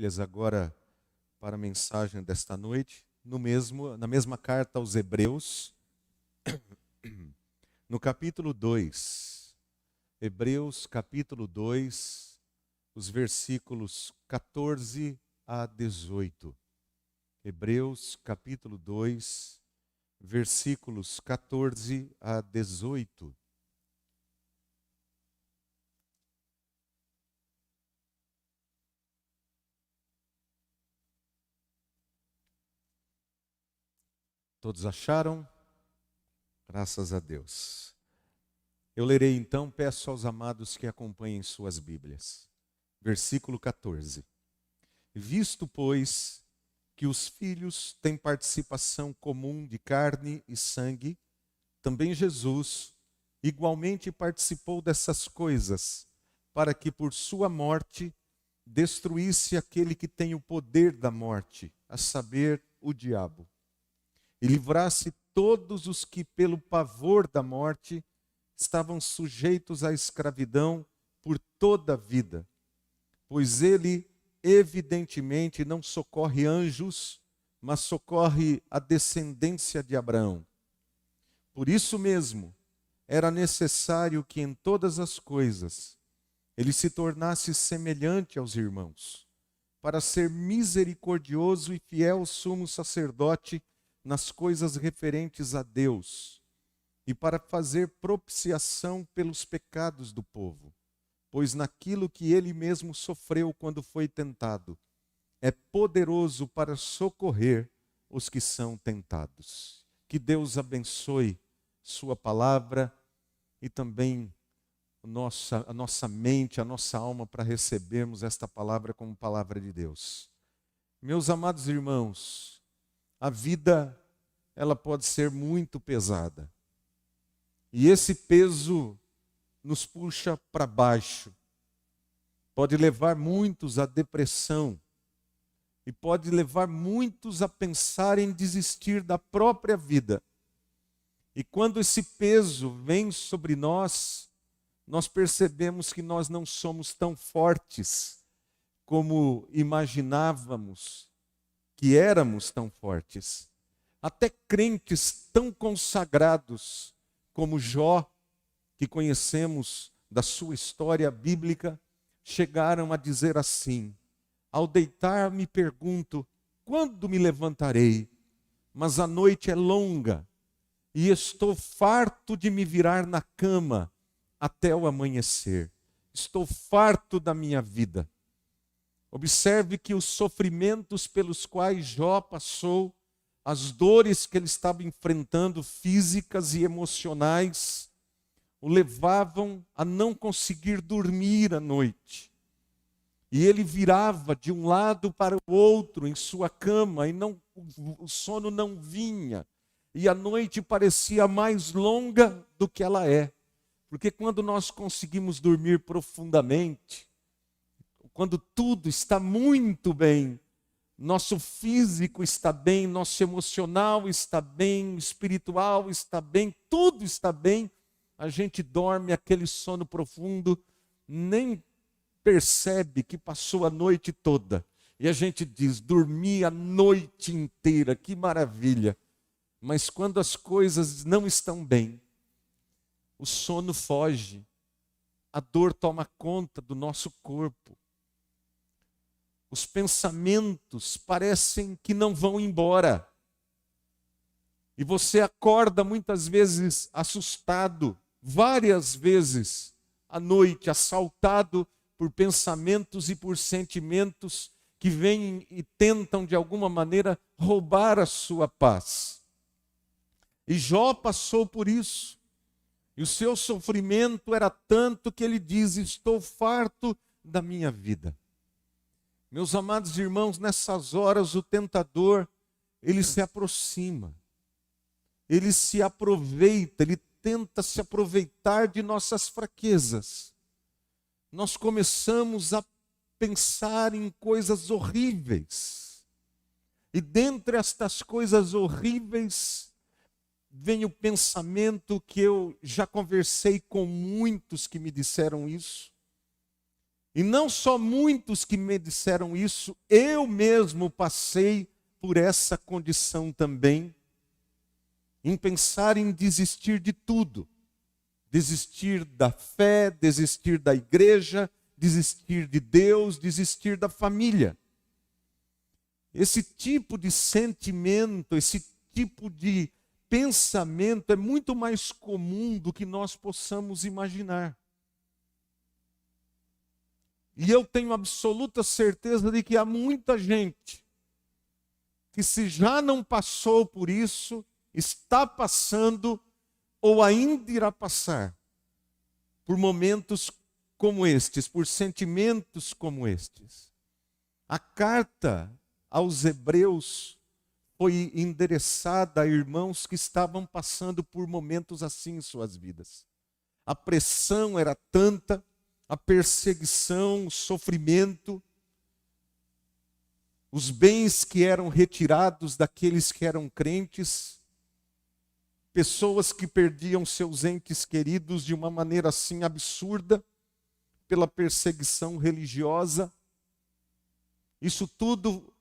Bíblias agora para a mensagem desta noite, na mesma carta aos Hebreus, no capítulo 2. Hebreus capítulo 2, os versículos 14 a 18. Hebreus capítulo 2, versículos 14 a 18. Todos acharam? Graças a Deus. Eu lerei então, peço aos amados que acompanhem suas Bíblias. Versículo 14. Visto, pois, que os filhos têm participação comum de carne e sangue, também Jesus igualmente participou dessas coisas, para que por sua morte destruísse aquele que tem o poder da morte, a saber, o diabo, e livrasse todos os que, pelo pavor da morte, estavam sujeitos à escravidão por toda a vida. Pois ele, evidentemente, não socorre anjos, mas socorre a descendência de Abraão. Por isso mesmo, era necessário que em todas as coisas ele se tornasse semelhante aos irmãos, para ser misericordioso e fiel sumo sacerdote nas coisas referentes a Deus, e para fazer propiciação pelos pecados do povo, pois naquilo que ele mesmo sofreu quando foi tentado, é poderoso para socorrer os que são tentados. Que Deus abençoe sua palavra e também a nossa mente, a nossa alma, para recebermos esta palavra como palavra de Deus. Meus amados irmãos, a vida, ela pode ser muito pesada. E esse peso nos puxa para baixo. Pode levar muitos à depressão. E pode levar muitos a pensar em desistir da própria vida. E quando esse peso vem sobre nós, nós percebemos que nós não somos tão fortes como imaginávamos que éramos tão fortes. Até crentes tão consagrados como Jó, que conhecemos da sua história bíblica, chegaram a dizer assim: ao deitar me pergunto, quando me levantarei? Mas a noite é longa e estou farto de me virar na cama até o amanhecer. Estou farto da minha vida. Observe que os sofrimentos pelos quais Jó passou, as dores que ele estava enfrentando, físicas e emocionais, o levavam a não conseguir dormir à noite. E ele virava de um lado para o outro em sua cama e o sono não vinha. E a noite parecia mais longa do que ela é. Porque quando nós conseguimos dormir profundamente, quando tudo está muito bem, nosso físico está bem, nosso emocional está bem, espiritual está bem, tudo está bem, a gente dorme aquele sono profundo, nem percebe que passou a noite toda. E a gente diz, dormi a noite inteira, que maravilha. Mas quando as coisas não estão bem, o sono foge, a dor toma conta do nosso corpo. Os pensamentos parecem que não vão embora. E você acorda muitas vezes assustado, várias vezes à noite, assaltado por pensamentos e por sentimentos que vêm e tentam de alguma maneira roubar a sua paz. E Jó passou por isso. E o seu sofrimento era tanto que ele diz, estou farto da minha vida. Meus amados irmãos, nessas horas o tentador, ele se aproxima, ele se aproveita, ele tenta se aproveitar de nossas fraquezas. Nós começamos a pensar em coisas horríveis. E dentre estas coisas horríveis, vem o pensamento que eu já conversei com muitos que me disseram isso. E não só muitos que me disseram isso, eu mesmo passei por essa condição também, em pensar em desistir de tudo. Desistir da fé, desistir da igreja, desistir de Deus, desistir da família. Esse tipo de sentimento, esse tipo de pensamento é muito mais comum do que nós possamos imaginar. E eu tenho absoluta certeza de que há muita gente que, se já não passou por isso, está passando ou ainda irá passar por momentos como estes, por sentimentos como estes. A carta aos Hebreus foi endereçada a irmãos que estavam passando por momentos assim em suas vidas. A pressão era tanta, a perseguição, o sofrimento, os bens que eram retirados daqueles que eram crentes, pessoas que perdiam seus entes queridos de uma maneira assim absurda, pela perseguição religiosa. Isso tudo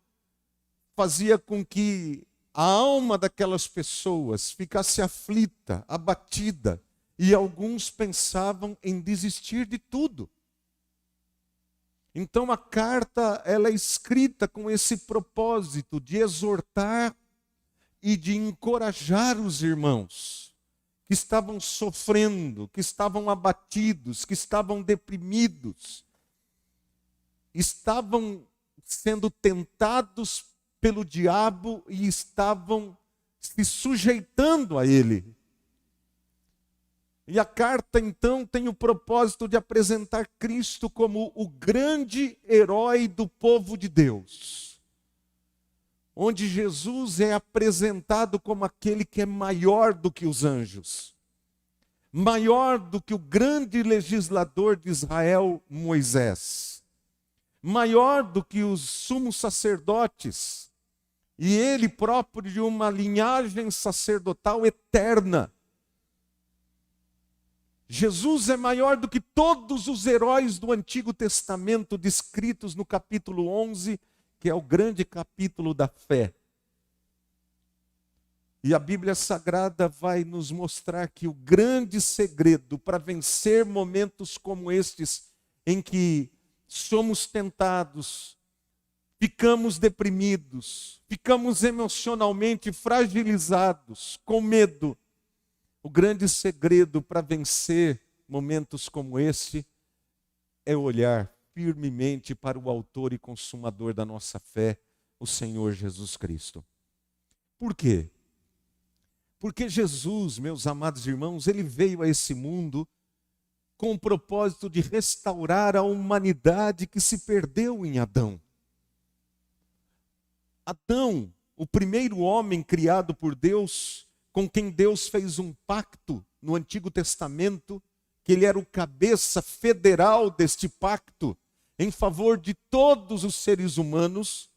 fazia com que a alma daquelas pessoas ficasse aflita, abatida, e alguns pensavam em desistir de tudo. Então a carta, ela é escrita com esse propósito de exortar e de encorajar os irmãos que estavam sofrendo, que estavam abatidos, que estavam deprimidos, estavam sendo tentados pelo diabo e estavam se sujeitando a ele. E a carta, então, tem o propósito de apresentar Cristo como o grande herói do povo de Deus, onde Jesus é apresentado como aquele que é maior do que os anjos, maior do que o grande legislador de Israel, Moisés, maior do que os sumos sacerdotes, e ele próprio de uma linhagem sacerdotal eterna. Jesus é maior do que todos os heróis do Antigo Testamento descritos no capítulo 11, que é o grande capítulo da fé. E a Bíblia Sagrada vai nos mostrar que o grande segredo para vencer momentos como estes, em que somos tentados, ficamos deprimidos, ficamos emocionalmente fragilizados, com medo. O grande segredo para vencer momentos como esse é olhar firmemente para o autor e consumador da nossa fé, o Senhor Jesus Cristo. Por quê? Porque Jesus, meus amados irmãos, ele veio a esse mundo com o propósito de restaurar a humanidade que se perdeu em Adão. Adão, o primeiro homem criado por Deus, com quem Deus fez um pacto no Antigo Testamento, que ele era o cabeça federal deste pacto, em favor de todos os seres humanos.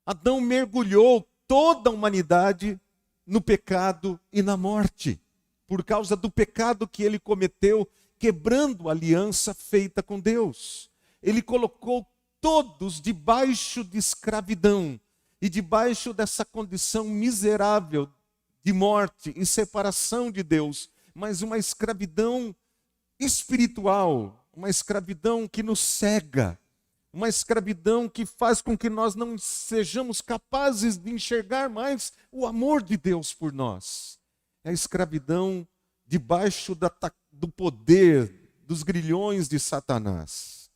Adão mergulhou toda a humanidade no pecado e na morte, por causa do pecado que ele cometeu, quebrando a aliança feita com Deus. Ele colocou todos debaixo de escravidão e debaixo dessa condição miserável de morte e separação de Deus, mas uma escravidão espiritual, uma escravidão que nos cega, uma escravidão que faz com que nós não sejamos capazes de enxergar mais o amor de Deus por nós. É a escravidão debaixo do poder dos grilhões de Satanás.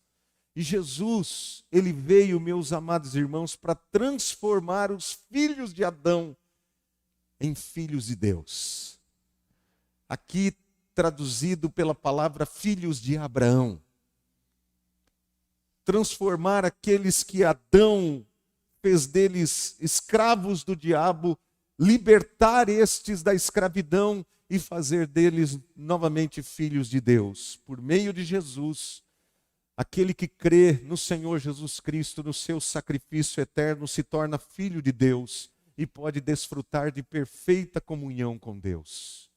E Jesus, ele veio, meus amados irmãos, para transformar os filhos de Adão em filhos de Deus. Aqui traduzido pela palavra filhos de Abraão. Transformar aqueles que Adão fez deles escravos do diabo, libertar estes da escravidão e fazer deles novamente filhos de Deus. Por meio de Jesus, aquele que crê no Senhor Jesus Cristo, no seu sacrifício eterno, se torna filho de Deus e pode desfrutar de perfeita comunhão com Deus.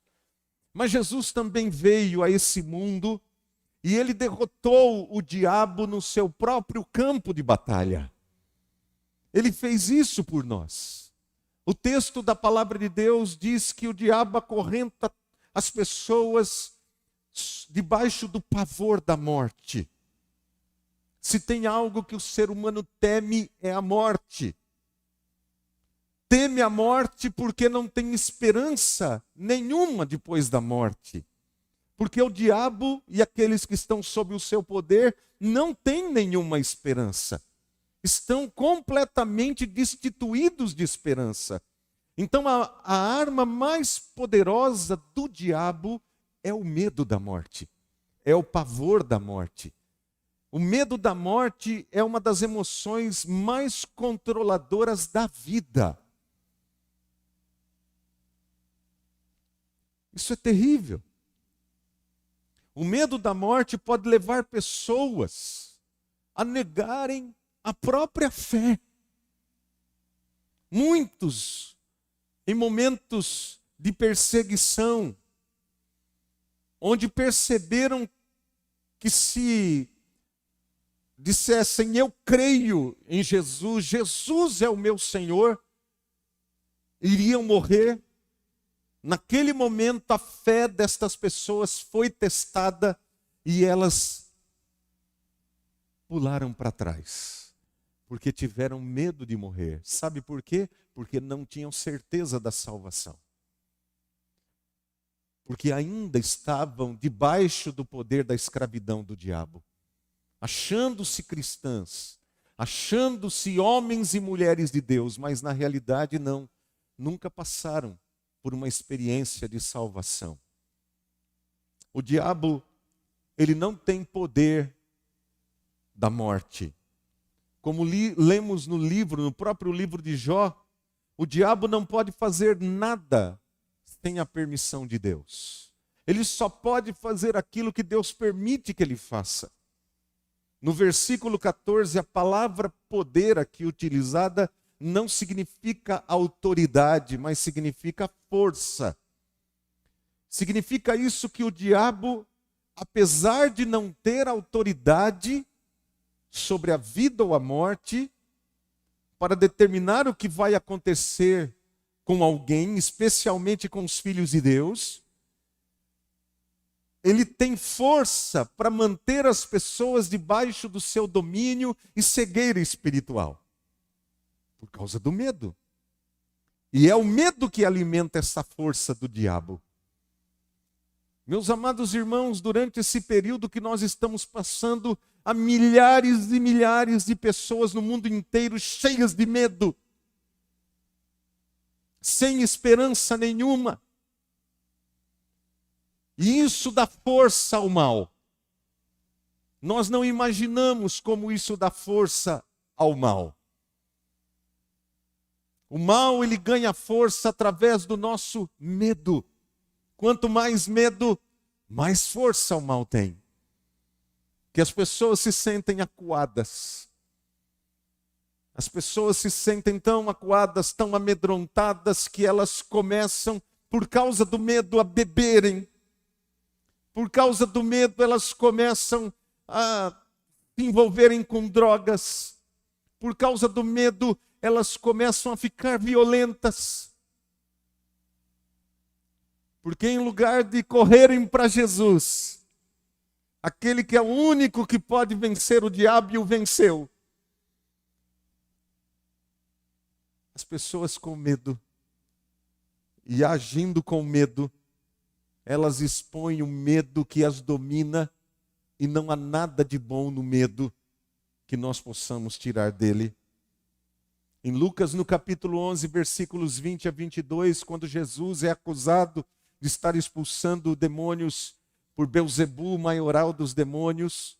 Mas Jesus também veio a esse mundo E ele derrotou o diabo no seu próprio campo de batalha. Ele fez isso por nós. O texto da palavra de Deus diz que o diabo acorrenta as pessoas debaixo do pavor da morte. Se tem algo que o ser humano teme, é a morte. Teme a morte porque não tem esperança nenhuma depois da morte. Porque o diabo e aqueles que estão sob o seu poder não têm nenhuma esperança. Estão completamente destituídos de esperança. Então a arma mais poderosa do diabo é o medo da morte. É o pavor da morte. O medo da morte é uma das emoções mais controladoras da vida. Isso é terrível. O medo da morte pode levar pessoas a negarem a própria fé. Muitos, em momentos de perseguição, onde perceberam que se dissessem, eu creio em Jesus, Jesus é o meu Senhor, iriam morrer. Naquele momento, a fé destas pessoas foi testada e elas pularam para trás, porque tiveram medo de morrer. Sabe por quê? Porque não tinham certeza da salvação. Porque ainda estavam debaixo do poder da escravidão do diabo. Achando-se cristãs, achando-se homens e mulheres de Deus, mas na realidade não, nunca passaram por uma experiência de salvação. O diabo, ele não tem poder da morte. Como lemos no próprio livro de Jó, o diabo não pode fazer nada sem a permissão de Deus. Ele só pode fazer aquilo que Deus permite que ele faça. No versículo 14, a palavra poder aqui utilizada não significa autoridade, mas significa força. Significa isso que o diabo, apesar de não ter autoridade sobre a vida ou a morte, para determinar o que vai acontecer com alguém, especialmente com os filhos de Deus, ele tem força para manter as pessoas debaixo do seu domínio e cegueira espiritual. Por causa do medo. E é o medo que alimenta essa força do diabo. Meus amados irmãos, durante esse período que nós estamos passando, há milhares e milhares de pessoas no mundo inteiro cheias de medo, sem esperança nenhuma. E isso dá força ao mal. Nós não imaginamos como isso dá força ao mal. O mal, ele ganha força através do nosso medo. Quanto mais medo, mais força o mal tem. Que as pessoas se sentem acuadas. As pessoas se sentem tão acuadas, tão amedrontadas, que elas começam, por causa do medo, a beberem. Por causa do medo, elas começam a se envolverem com drogas. Por causa do medo, elas começam a ficar violentas. Porque em lugar de correrem para Jesus, aquele que é o único que pode vencer o diabo e o venceu, as pessoas com medo e agindo com medo, elas expõem o medo que as domina e não há nada de bom no medo que nós possamos tirar dele. Em Lucas, no capítulo 11, versículos 20 a 22, quando Jesus é acusado de estar expulsando demônios por Belzebu, o maioral dos demônios,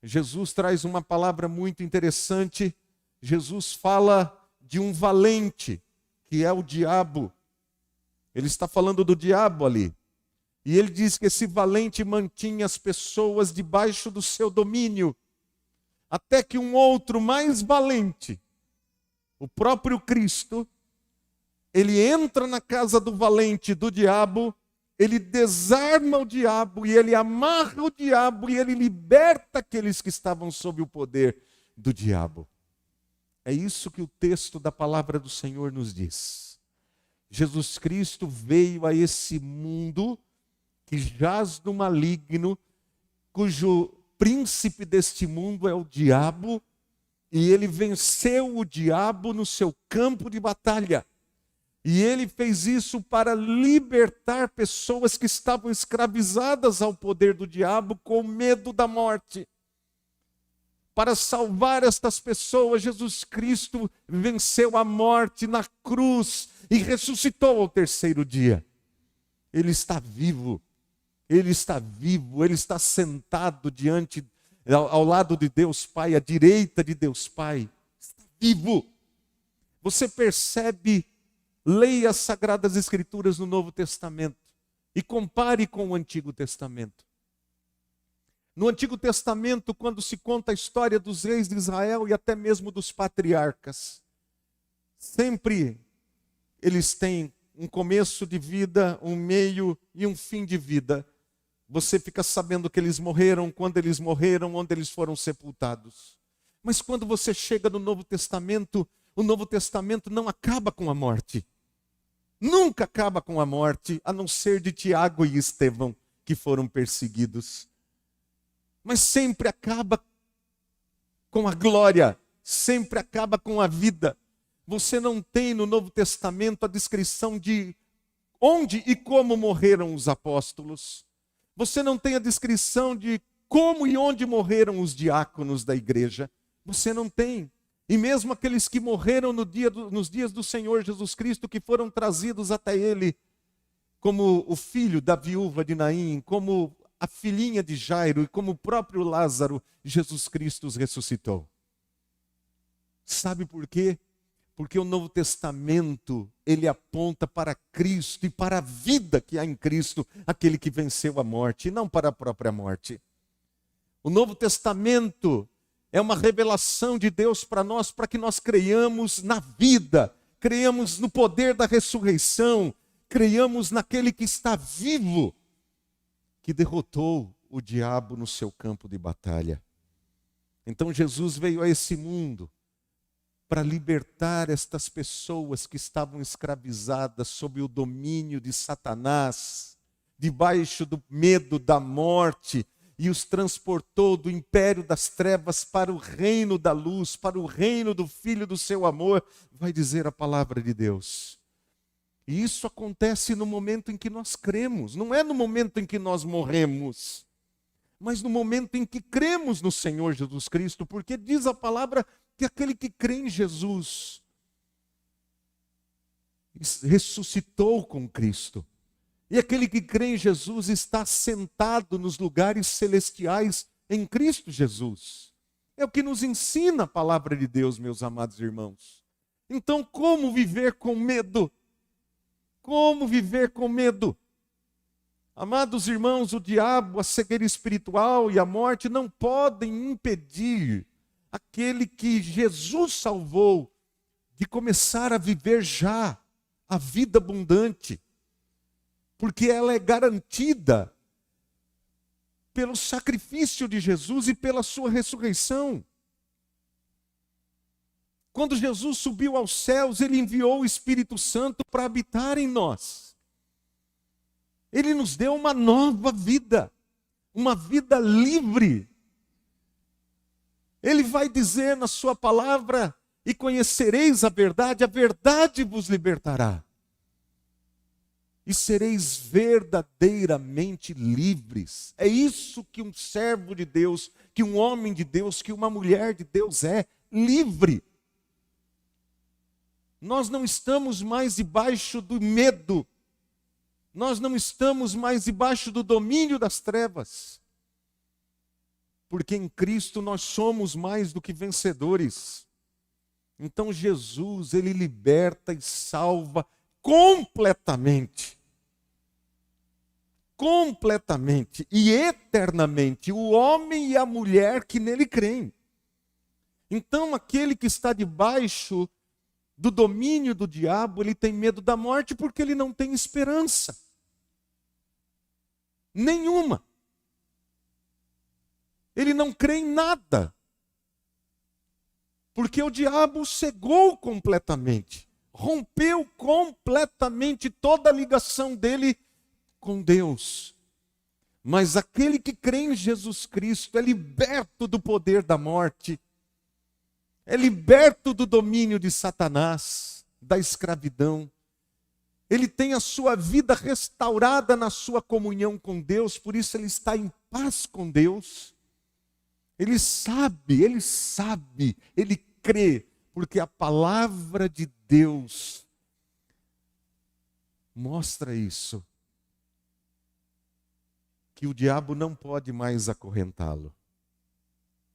Jesus traz uma palavra muito interessante. Jesus fala de um valente, que é o diabo. Ele está falando do diabo ali. E ele diz que esse valente mantinha as pessoas debaixo do seu domínio, até que um outro mais valente, o próprio Cristo, ele entra na casa do valente, do diabo, ele desarma o diabo e ele amarra o diabo e ele liberta aqueles que estavam sob o poder do diabo. É isso que o texto da palavra do Senhor nos diz. Jesus Cristo veio a esse mundo que jaz no maligno, cujo príncipe deste mundo é o diabo, e ele venceu o diabo no seu campo de batalha. E ele fez isso para libertar pessoas que estavam escravizadas ao poder do diabo com medo da morte. Para salvar estas pessoas, Jesus Cristo venceu a morte na cruz e ressuscitou ao terceiro dia. Ele está vivo, ele está vivo, ele está sentado ao lado de Deus Pai, à direita de Deus Pai. Está vivo. Você percebe? Leia as Sagradas Escrituras no Novo Testamento e compare com o Antigo Testamento. No Antigo Testamento, quando se conta a história dos reis de Israel e até mesmo dos patriarcas, sempre eles têm um começo de vida, um meio e um fim de vida. Você fica sabendo que eles morreram, quando eles morreram, onde eles foram sepultados. Mas quando você chega no Novo Testamento, o Novo Testamento não acaba com a morte. Nunca acaba com a morte, a não ser de Tiago e Estevão, que foram perseguidos. Mas sempre acaba com a glória, sempre acaba com a vida. Você não tem no Novo Testamento a descrição de onde e como morreram os apóstolos. Você não tem a descrição de como e onde morreram os diáconos da igreja. Você não tem. E mesmo aqueles que morreram nos dias do Senhor Jesus Cristo, que foram trazidos até Ele, como o filho da viúva de Naim, como a filhinha de Jairo e como o próprio Lázaro, Jesus Cristo os ressuscitou. Sabe por quê? Porque o Novo Testamento, ele aponta para Cristo e para a vida que há em Cristo, aquele que venceu a morte, e não para a própria morte. O Novo Testamento é uma revelação de Deus para nós, para que nós creiamos na vida, creiamos no poder da ressurreição, creiamos naquele que está vivo, que derrotou o diabo no seu campo de batalha. Então Jesus veio a esse mundo para libertar estas pessoas que estavam escravizadas sob o domínio de Satanás, debaixo do medo da morte, e os transportou do império das trevas para o reino da luz, para o reino do Filho do seu amor, vai dizer a palavra de Deus. E isso acontece no momento em que nós cremos, não é no momento em que nós morremos, mas no momento em que cremos no Senhor Jesus Cristo, porque diz a palavra que aquele que crê em Jesus ressuscitou com Cristo. E aquele que crê em Jesus está sentado nos lugares celestiais em Cristo Jesus. É o que nos ensina a palavra de Deus, meus amados irmãos. Então, como viver com medo? Como viver com medo? Amados irmãos, o diabo, a cegueira espiritual e a morte não podem impedir aquele que Jesus salvou de começar a viver já a vida abundante. Porque ela é garantida pelo sacrifício de Jesus e pela sua ressurreição. Quando Jesus subiu aos céus, ele enviou o Espírito Santo para habitar em nós. Ele nos deu uma nova vida, uma vida livre. Ele vai dizer na sua palavra: e conhecereis a verdade vos libertará. E sereis verdadeiramente livres. É isso que um servo de Deus, que um homem de Deus, que uma mulher de Deus é, livre. Nós não estamos mais debaixo do medo. Nós não estamos mais debaixo do domínio das trevas. Porque em Cristo nós somos mais do que vencedores. Então Jesus, ele liberta e salva completamente. Completamente e eternamente o homem e a mulher que nele creem. Então aquele que está debaixo do domínio do diabo, ele tem medo da morte porque ele não tem esperança. Nenhuma. Ele não crê em nada. Porque o diabo cegou completamente. Rompeu completamente toda a ligação dele com Deus. Mas aquele que crê em Jesus Cristo é liberto do poder da morte, é liberto do domínio de Satanás, da escravidão. Ele tem a sua vida restaurada na sua comunhão com Deus, por isso ele está em paz com Deus. Ele sabe, ele crê, porque a palavra de Deus mostra isso. Que o diabo não pode mais acorrentá-lo.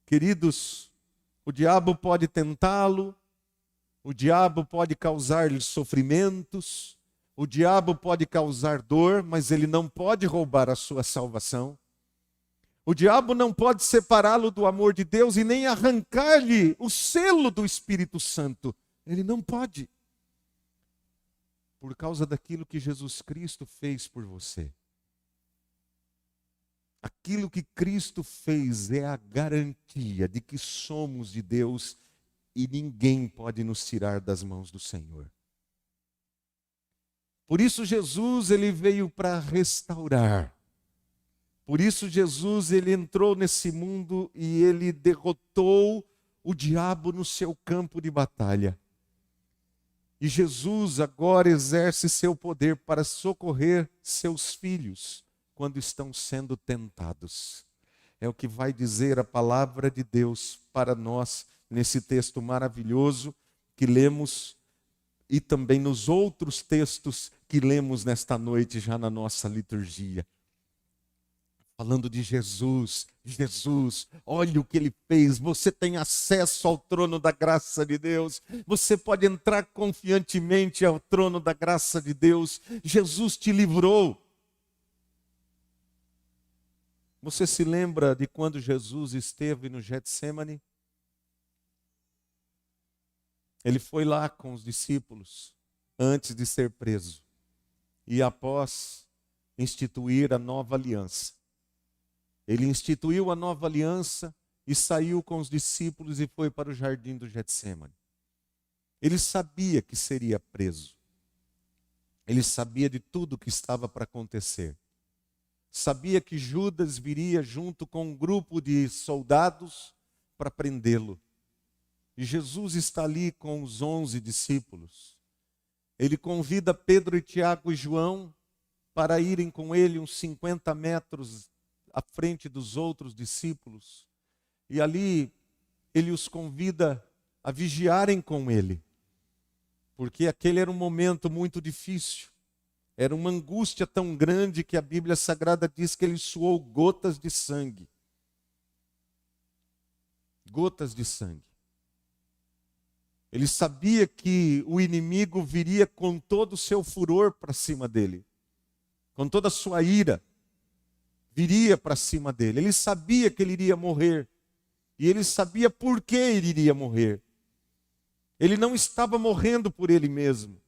Queridos, o diabo pode tentá-lo, o diabo pode causar-lhe sofrimentos, o diabo pode causar dor, mas ele não pode roubar a sua salvação. O diabo não pode separá-lo do amor de Deus e nem arrancar-lhe o selo do Espírito Santo. Ele não pode. Por causa daquilo que Jesus Cristo fez por você. Aquilo que Cristo fez é a garantia de que somos de Deus e ninguém pode nos tirar das mãos do Senhor. Por isso Jesus ele veio para restaurar. Por isso Jesus ele entrou nesse mundo e ele derrotou o diabo no seu campo de batalha. E Jesus agora exerce seu poder para socorrer seus filhos quando estão sendo tentados. É o que vai dizer a palavra de Deus para nós nesse texto maravilhoso que lemos e também nos outros textos que lemos nesta noite já na nossa liturgia. Falando de Jesus, olha o que ele fez, você tem acesso ao trono da graça de Deus, você pode entrar confiantemente ao trono da graça de Deus, Jesus te livrou. Você se lembra de quando Jesus esteve no Getsêmani? Ele foi lá com os discípulos antes de ser preso e após instituir a nova aliança. Ele instituiu a nova aliança e saiu com os discípulos e foi para o jardim do Getsêmani. Ele sabia que seria preso. Ele sabia de tudo o que estava para acontecer. Sabia que Judas viria junto com um grupo de soldados para prendê-lo. E Jesus está ali com os 11 discípulos. Ele convida Pedro, Tiago e João para irem com ele uns 50 metros à frente dos outros discípulos. E ali ele os convida a vigiarem com ele. Porque aquele era um momento muito difícil. Era uma angústia tão grande que a Bíblia Sagrada diz que ele suou gotas de sangue. Gotas de sangue. Ele sabia que o inimigo viria com todo o seu furor para cima dele. Com toda a sua ira. Viria para cima dele. Ele sabia que ele iria morrer. E ele sabia por que ele iria morrer. Ele não estava morrendo por ele mesmo.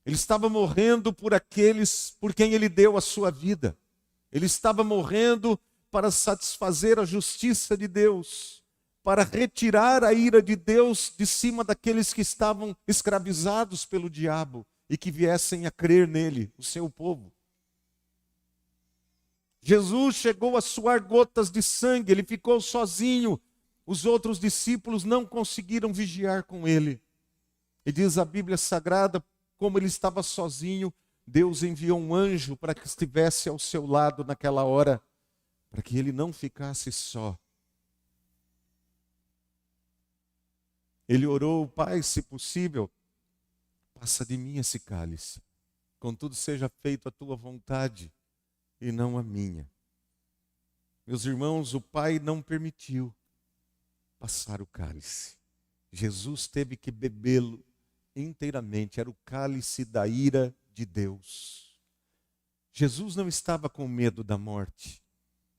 Ele estava morrendo por aqueles por quem ele deu a sua vida. Ele estava morrendo para satisfazer a justiça de Deus, para retirar a ira de Deus de cima daqueles que estavam escravizados pelo diabo e que viessem a crer nele, o seu povo. Jesus chegou a suar gotas de sangue, ele ficou sozinho. Os outros discípulos não conseguiram vigiar com ele. E diz a Bíblia Sagrada, como ele estava sozinho, Deus enviou um anjo para que estivesse ao seu lado naquela hora, para que ele não ficasse só. Ele orou: Pai, se possível, passa de mim esse cálice. Contudo, seja feita a tua vontade e não a minha. Meus irmãos, o Pai não permitiu passar o cálice. Jesus teve que bebê-lo inteiramente. Era o cálice da ira de Deus. Jesus não estava com medo da morte.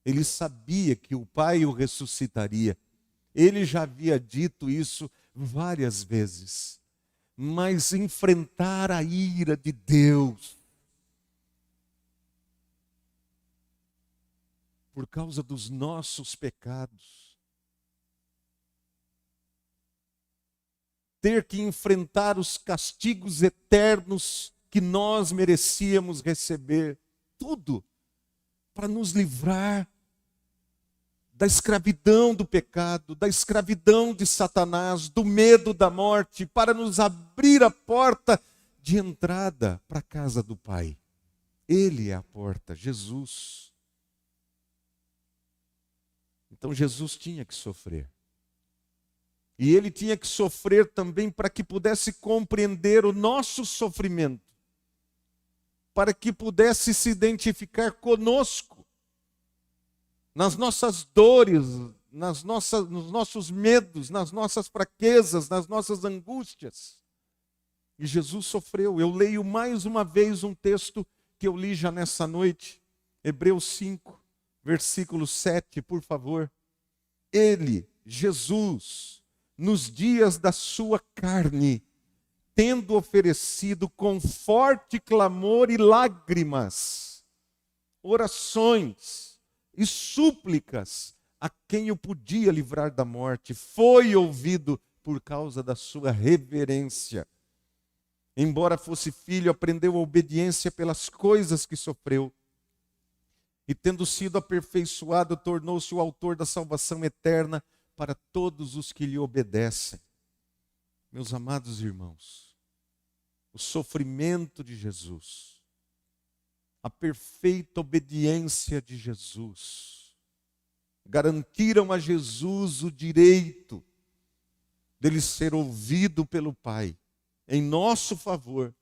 Ele sabia que o Pai o ressuscitaria. Ele já havia dito isso várias vezes. Mas enfrentar a ira de Deus, por causa dos nossos pecados. Ter que enfrentar os castigos eternos que nós merecíamos receber. Tudo para nos livrar da escravidão do pecado, da escravidão de Satanás, do medo da morte, para nos abrir a porta de entrada para a casa do Pai. Ele é a porta, Jesus. Então Jesus tinha que sofrer. E ele tinha que sofrer também para que pudesse compreender o nosso sofrimento, para que pudesse se identificar conosco, nas nossas dores, nos nossos medos, nas nossas fraquezas, nas nossas angústias. E Jesus sofreu. Eu leio mais uma vez um texto que eu li já nessa noite, Hebreus 5, versículo 7, por favor. Ele, Jesus, nos dias da sua carne, tendo oferecido com forte clamor e lágrimas, orações e súplicas a quem o podia livrar da morte, foi ouvido por causa da sua reverência. Embora fosse filho, aprendeu a obediência pelas coisas que sofreu. E tendo sido aperfeiçoado, tornou-se o autor da salvação eterna para todos os que lhe obedecem. Meus amados irmãos, o sofrimento de Jesus, a perfeita obediência de Jesus, garantiram a Jesus o direito dele ser ouvido pelo Pai, em nosso favor.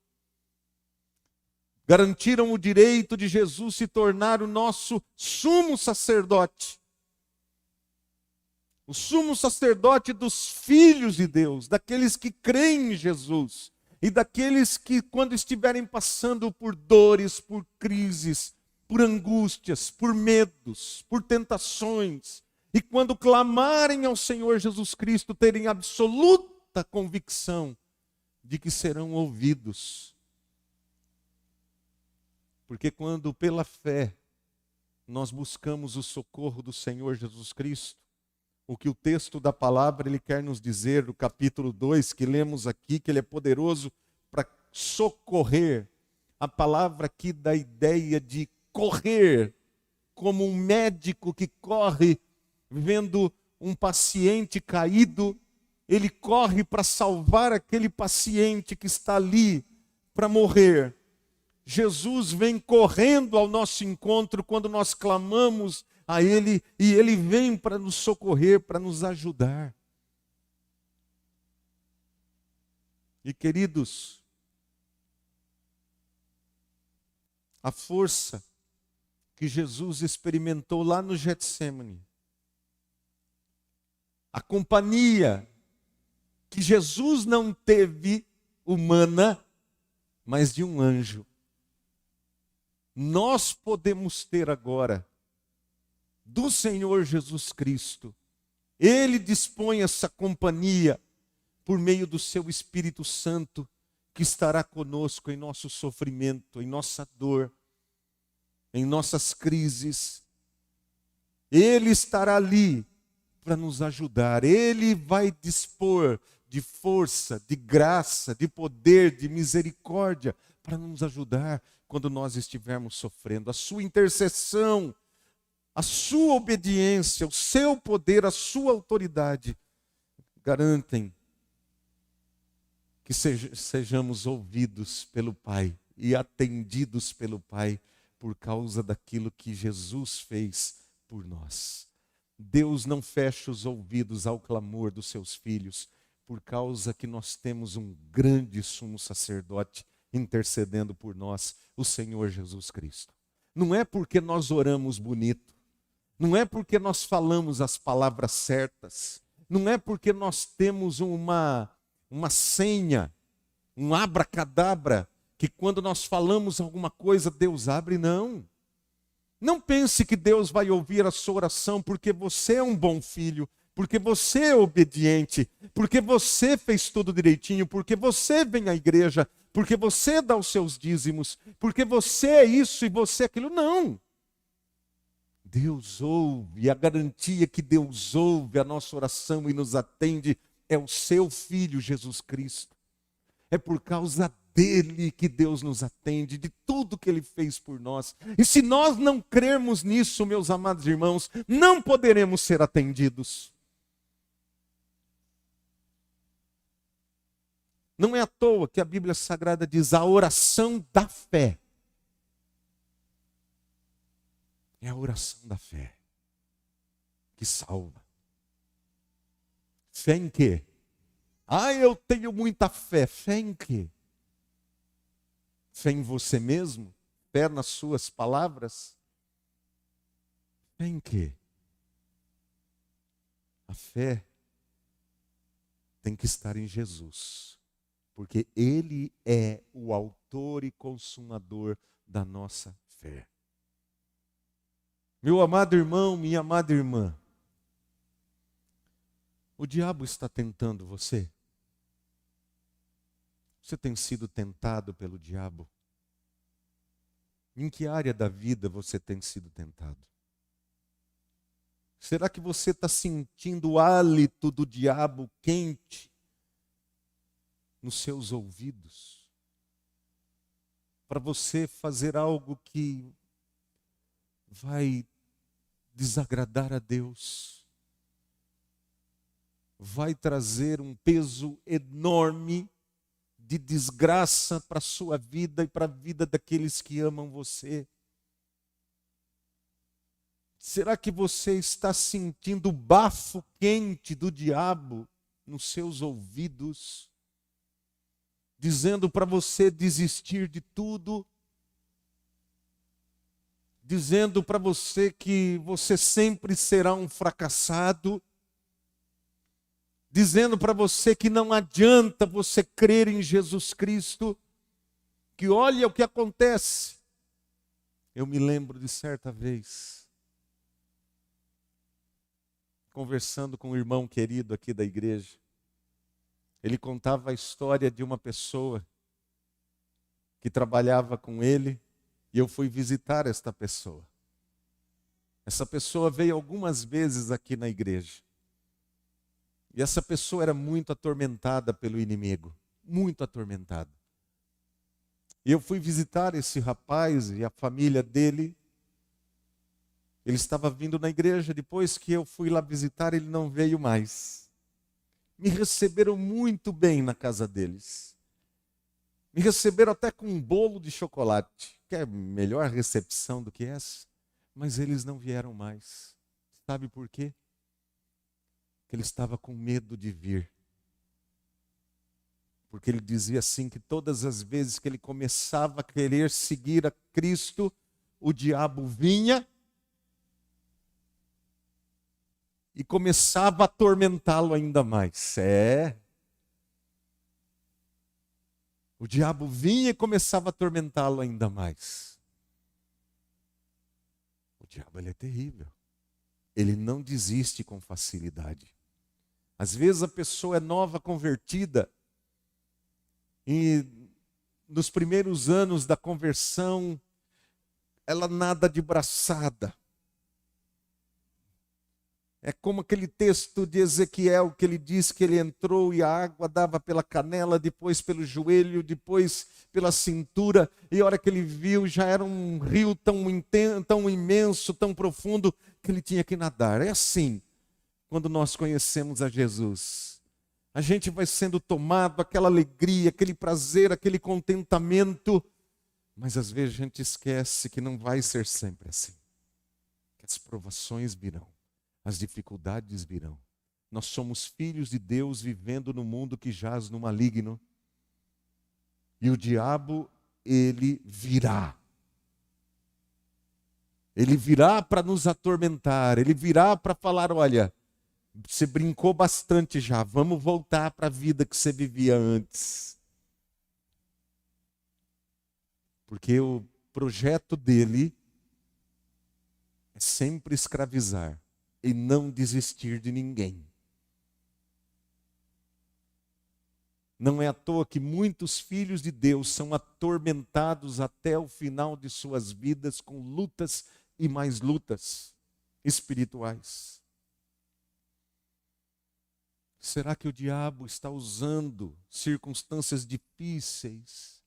Garantiram o direito de Jesus se tornar o nosso sumo sacerdote. O sumo sacerdote dos filhos de Deus, daqueles que creem em Jesus. E daqueles que, quando estiverem passando por dores, por crises, por angústias, por medos, por tentações, e quando clamarem ao Senhor Jesus Cristo, terem absoluta convicção de que serão ouvidos. Porque quando pela fé nós buscamos o socorro do Senhor Jesus Cristo, o que o texto da palavra ele quer nos dizer, no capítulo 2, que lemos aqui, que ele é poderoso para socorrer. A palavra aqui dá a ideia de correr, como um médico que corre, vendo um paciente caído, ele corre para salvar aquele paciente que está ali para morrer. Jesus vem correndo ao nosso encontro quando nós clamamos a Ele, e Ele vem para nos socorrer, para nos ajudar. E queridos, a força que Jesus experimentou lá no Getsêmani, a companhia que Jesus não teve humana, mas de um anjo, nós podemos ter agora do Senhor Jesus Cristo. Ele dispõe essa companhia por meio do seu Espírito Santo, que estará conosco em nosso sofrimento, em nossa dor, em nossas crises. Ele estará ali para nos ajudar. Ele vai dispor de força, de graça, de poder, de misericórdia para nos ajudar quando nós estivermos sofrendo. A sua intercessão, a sua obediência, o seu poder, a sua autoridade garantem que sejamos ouvidos pelo Pai e atendidos pelo Pai por causa daquilo que Jesus fez por nós. Deus não fecha os ouvidos ao clamor dos seus filhos, por causa que nós temos um grande sumo sacerdote intercedendo por nós, o Senhor Jesus Cristo. Não é porque nós oramos bonito, não é porque nós falamos as palavras certas, não é porque nós temos uma senha, um abracadabra, que quando nós falamos alguma coisa, Deus abre, não. Não pense que Deus vai ouvir a sua oração porque você é um bom filho, porque você é obediente, porque você fez tudo direitinho, porque você vem à igreja, porque você dá os seus dízimos, porque você é isso e você é aquilo. Não. Deus ouve, a garantia que Deus ouve a nossa oração e nos atende é o seu Filho Jesus Cristo. É por causa dele que Deus nos atende, de tudo que ele fez por nós. E se nós não crermos nisso, meus amados irmãos, não poderemos ser atendidos. Não é à toa que a Bíblia Sagrada diz a oração da fé. É a oração da fé que salva. Fé em quê? Eu tenho muita fé. Fé em quê? Fé em você mesmo? Fé nas suas palavras? Fé em quê? A fé tem que estar em Jesus, porque Ele é o autor e consumador da nossa fé. Meu amado irmão, minha amada irmã, o diabo está tentando você? Você tem sido tentado pelo diabo? Em que área da vida você tem sido tentado? Será que você está sentindo o hálito do diabo quente nos seus ouvidos? Para você fazer algo que vai desagradar a Deus, vai trazer um peso enorme de desgraça para a sua vida e para a vida daqueles que amam você. Será que você está sentindo o bafo quente do diabo nos seus ouvidos, dizendo para você desistir de tudo, dizendo para você que você sempre será um fracassado, dizendo para você que não adianta você crer em Jesus Cristo, que olha o que acontece. Eu me lembro de certa vez, conversando com um irmão querido aqui da igreja, ele contava a história de uma pessoa que trabalhava com ele, e eu fui visitar esta pessoa. Essa pessoa veio algumas vezes aqui na igreja. E essa pessoa era muito atormentada pelo inimigo, muito atormentada. E eu fui visitar esse rapaz e a família dele. Ele estava vindo na igreja, depois que eu fui lá visitar, ele não veio mais. Me receberam muito bem na casa deles. Me receberam até com um bolo de chocolate. Quer melhor recepção do que essa? Mas eles não vieram mais. Sabe por quê? Porque ele estava com medo de vir. Porque ele dizia assim que todas as vezes que ele começava a querer seguir a Cristo, o diabo vinha e começava a atormentá-lo ainda mais. O diabo vinha e começava a atormentá-lo ainda mais. O diabo, ele é terrível. Ele não desiste com facilidade. Às vezes a pessoa é nova convertida e nos primeiros anos da conversão ela nada de braçada. É como aquele texto de Ezequiel que ele diz que ele entrou e a água dava pela canela, depois pelo joelho, depois pela cintura. E a hora que ele viu já era um rio tão imenso, tão profundo, que ele tinha que nadar. É assim, quando nós conhecemos a Jesus. A gente vai sendo tomado, aquela alegria, aquele prazer, aquele contentamento. Mas às vezes a gente esquece que não vai ser sempre assim. Que as provações virão. As dificuldades virão. Nós somos filhos de Deus vivendo no mundo que jaz no maligno. E o diabo, ele virá. Ele virá para nos atormentar. Ele virá para falar, olha, você brincou bastante já, vamos voltar para a vida que você vivia antes. Porque o projeto dele é sempre escravizar. E não desistir de ninguém. Não é à toa que muitos filhos de Deus são atormentados até o final de suas vidas com lutas e mais lutas. espirituais. Será que o diabo está usando circunstâncias difíceis,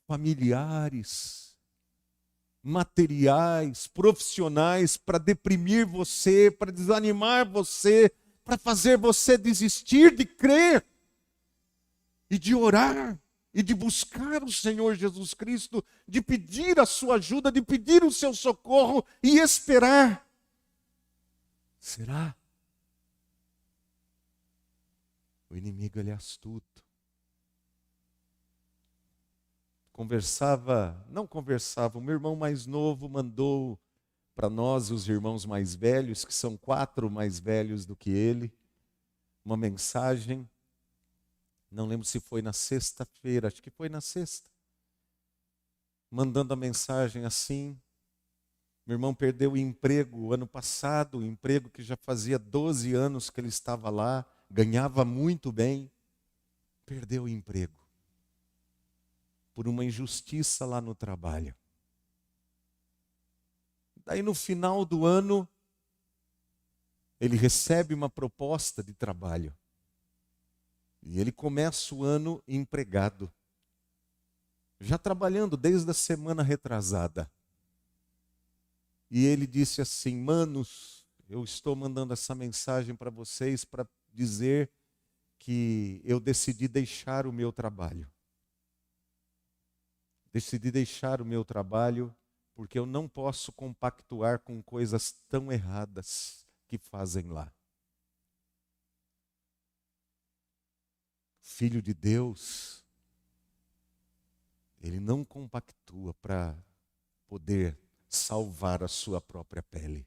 familiares, materiais, profissionais, para deprimir você, para desanimar você, para fazer você desistir de crer e de orar e de buscar o Senhor Jesus Cristo, de pedir a sua ajuda, de pedir o seu socorro e esperar? Será? O inimigo, ele é astuto. O meu irmão mais novo mandou para nós, os irmãos mais velhos, que são 4 mais velhos do que ele, uma mensagem. Não lembro se foi na sexta-feira, acho que foi na sexta. Mandando a mensagem assim: meu irmão perdeu o emprego ano passado, o emprego que já fazia 12 anos que ele estava lá, ganhava muito bem, perdeu o emprego por uma injustiça lá no trabalho. Daí no final do ano, ele recebe uma proposta de trabalho. E ele começa o ano empregado, já trabalhando desde a semana retrasada. E ele disse assim: manos, eu estou mandando essa mensagem para vocês para dizer que eu decidi deixar o meu trabalho. Decidi deixar o meu trabalho porque eu não posso compactuar com coisas tão erradas que fazem lá. Filho de Deus, ele não compactua para poder salvar a sua própria pele.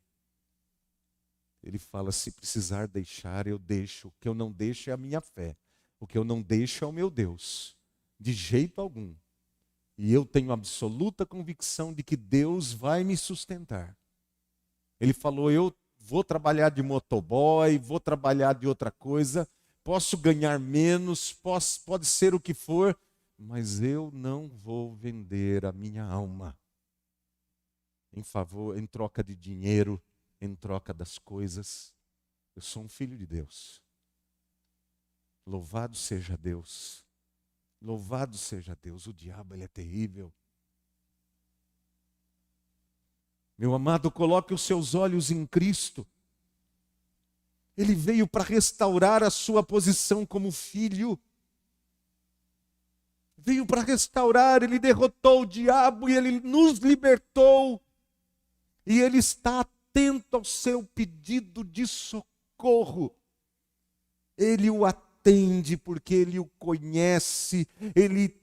Ele fala: se precisar deixar, eu deixo. O que eu não deixo é a minha fé. O que eu não deixo é o meu Deus. De jeito algum. E eu tenho absoluta convicção de que Deus vai me sustentar. Ele falou: eu vou trabalhar de motoboy, vou trabalhar de outra coisa, posso ganhar menos, pode ser o que for, mas eu não vou vender a minha alma em troca de dinheiro, em troca das coisas. Eu sou um filho de Deus. Louvado seja Deus. Louvado seja Deus. O diabo, ele é terrível. Meu amado, coloque os seus olhos em Cristo. Ele veio para restaurar a sua posição como filho. Veio para restaurar, ele derrotou o diabo e ele nos libertou. E ele está atento ao seu pedido de socorro. Ele o atende porque ele o conhece, ele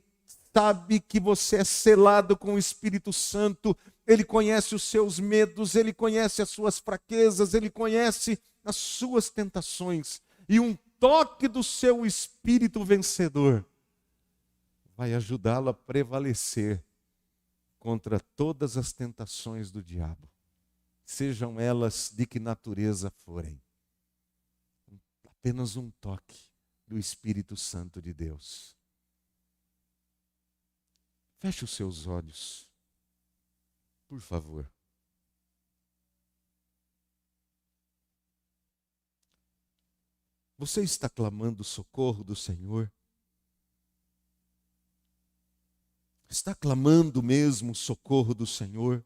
sabe que você é selado com o Espírito Santo, ele conhece os seus medos, ele conhece as suas fraquezas, ele conhece as suas tentações. E um toque do seu Espírito vencedor vai ajudá-lo a prevalecer contra todas as tentações do diabo, sejam elas de que natureza forem. Apenas um toque do Espírito Santo de Deus. Feche os seus olhos, por favor. Você está clamando o socorro do Senhor? Está clamando mesmo o socorro do Senhor?